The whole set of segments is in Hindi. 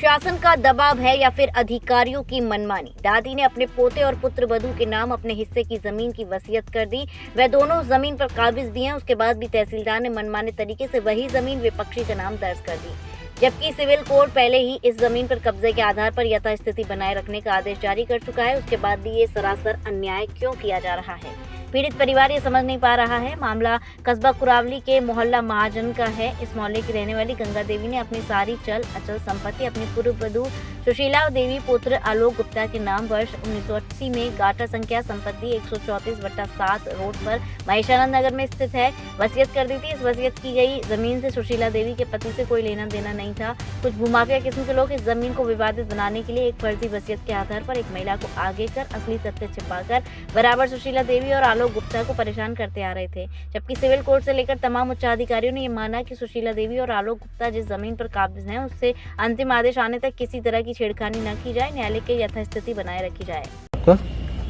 शासन का दबाव है या फिर अधिकारियों की मनमानी। दादी ने अपने पोते और पुत्र वधू के नाम अपने हिस्से की जमीन की वसीयत कर दी। वह दोनों जमीन पर काबिज भी हैं। उसके बाद भी तहसीलदार ने मनमाने तरीके से वही जमीन विपक्षी के नाम दर्ज कर दी, जबकि सिविल कोर्ट पहले ही इस जमीन पर कब्जे के आधार पर यथास्थिति बनाए रखने का आदेश जारी कर चुका है। उसके बाद भी ये सरासर अन्याय क्यों किया जा रहा है? पीड़ित परिवार ये समझ नहीं पा रहा है। मामला कस्बा कुरावली के मोहल्ला महाजन का है। इस मोहल्ले की रहने वाली गंगा देवी ने अपनी सारी चल अचल संपत्ति अपनी पूर्व वधू सुशीला देवी पुत्र आलोक गुप्ता के नाम वर्ष 1980 में गाटा संख्या संपत्ति 134/7 रोड पर महेशानंद नगर में स्थित है वसीयत कर दी थी। इस वसीयत की गई जमीन से सुशीला देवी के पति से कोई लेना देना नहीं था। कुछ भूमाफिया किस्म के लोग इस जमीन को विवादित बनाने के लिए एक फर्जी वसीयत के आधार पर एक महिला को आगे कर असली तथ्य छिपाकर बराबर सुशीला देवी और आलोक गुप्ता को परेशान करते आ रहे थे, जबकि सिविल कोर्ट से लेकर तमाम उच्चाधिकारियों ने यह माना कि सुशीला देवी और आलोक गुप्ता जिस जमीन पर काबिज हैं उससे अंतिम आदेश आने तक किसी तरह की छेड़खानी न की जाए, न्यायालय की यथास्थिति बनाए रखी जाए।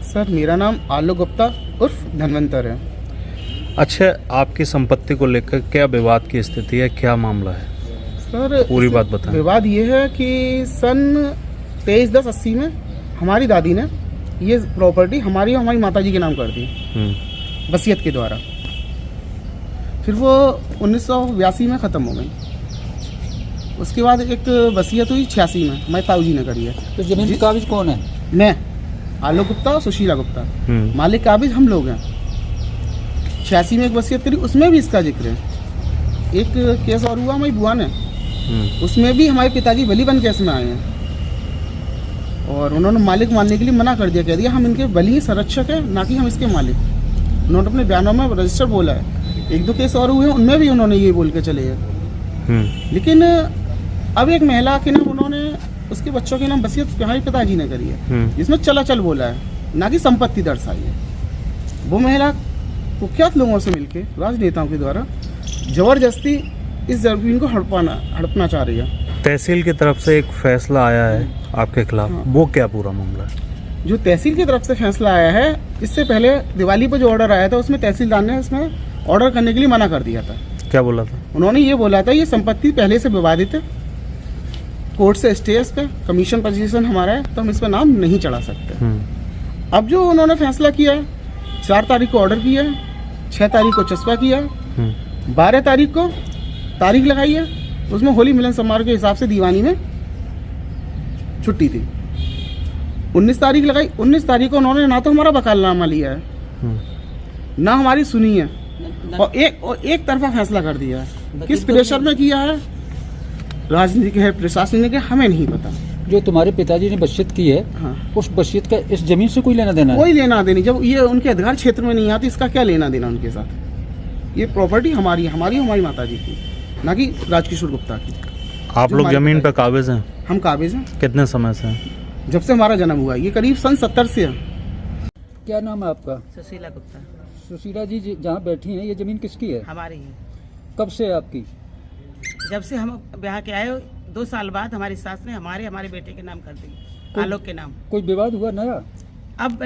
सर, मेरा नाम आलोक गुप्ता उर्फ धनवंतर है। अच्छा, आपकी संपत्ति को लेकर क्या विवाद की स्थिति है, क्या मामला है सर? पूरी बात बताएं। विवाद ये है कि सन 23/10/80 में हमारी दादी ने ये प्रॉपर्टी हमारी माताजी के नाम कर दी वसीयत के द्वारा। फिर वो 1982 में ख़त्म हो गई। उसके बाद एक वसीयत हुई 86 में हमारे ताऊजी ने करी है। तो जमीन की काबिज कौन है? मैं, आलोक गुप्ता और सुशीला गुप्ता। मालिक काबिज हम लोग हैं। 86 में एक वसीयत करी, उसमें भी इसका जिक्र है। एक केस और हुआ हमारी बुआ ने, उसमें भी हमारे पिताजी बली बन केस में आए हैं और उन्होंने मालिक मानने के लिए मना कर दिया, कह दिया हम इनके बली संरक्षक हैं, ना कि हम इसके मालिक। उन्होंने अपने बयानों में रजिस्टर बोला है। एक दो केस और हुए हैं, उनमें भी उन्होंने ये बोल के चले गए। लेकिन अब एक महिला के नाम उन्होंने उसके बच्चों के नाम वसीयत हमारे पिताजी ने करी है, जिसमें चलाचल बोला है, ना कि संपत्ति दर्शाई है। वो महिला कुख्यात लोगों से मिलके राजनेताओं के द्वारा जबरदस्ती इस जमीन को हड़पना चाह रही है। तहसील की तरफ से एक फैसला आया है आपके खिलाफ, वो क्या पूरा मामला है? जो तहसील की तरफ से फैसला आया है, इससे पहले दिवाली पर जो ऑर्डर आया था उसमें तहसीलदार ने इसमें ऑर्डर करने के लिए मना कर दिया था। क्या बोला था? उन्होंने ये बोला था ये संपत्ति पहले से विवादित है, कोर्ट से स्टे पे कमीशन पोजीशन हमारा है, तो हम इस पर नाम नहीं चढ़ा सकते। अब जो उन्होंने फैसला किया है, 4 तारीख को ऑर्डर किया है, 6 तारीख को चस्पा किया है, 12 तारीख को तारीख लगाई है। उसमें होली मिलन समारोह के हिसाब से दीवानी में छुट्टी थी। 19 तारीख लगाई। 19 तारीख को उन्होंने ना तो हमारा वकालतनामा लिया है, ना हमारी सुनी है, और एक तरफा फैसला कर दिया है। किस प्रेशर में किया है, राजनीतिक है, प्रशासनिक है, हमें नहीं पता। जो तुम्हारे पिताजी ने वसीयत की है, हाँ, उस वसीयत का इस जमीन से कोई लेना देना है? कोई लेना देनी। जब ये उनके अधिकार क्षेत्र में नहीं आती, इसका क्या लेना देना उनके साथ? ये प्रॉपर्टी हमारी है, हमारी माताजी की, ना कि राजकिशोर गुप्ता की। आप लोग जमीन पर काबिज हैं? हम काबिज हैं। कितने समय से? जब से हमारा जन्म हुआ, ये करीब सन 70 से है। क्या नाम है आपका? सुशीला गुप्ता। सुशीला जी जहाँ बैठी हैं, ये जमीन किसकी है? हमारी है। कब से है आपकी? जब से हम ब्याह के आए 2 साल बाद हमारी सास ने हमारे बेटे के नाम कर दी, आलोक के नाम। कोई विवाद हुआ नया? अब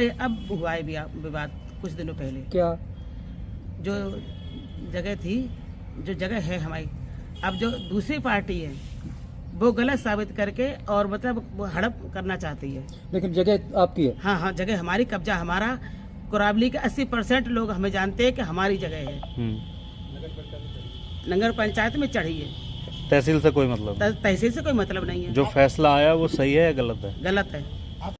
हुआ है विवाद कुछ दिनों पहले। क्या? जो जगह थी, जो जगह है हमारी, अब जो दूसरी पार्टी है वो गलत साबित करके और मतलब वो हड़प करना चाहती है। लेकिन जगह आपकी है? हाँ, जगह हमारी, कब्जा हमारा। कुरावली के 80% लोग हमें जानते हैं कि हमारी जगह है। नगर पंचायत में चढ़ी है। तहसील से कोई मतलब? तहसील से कोई मतलब नहीं है। जो फैसला आया वो सही है या गलत है? गलत है।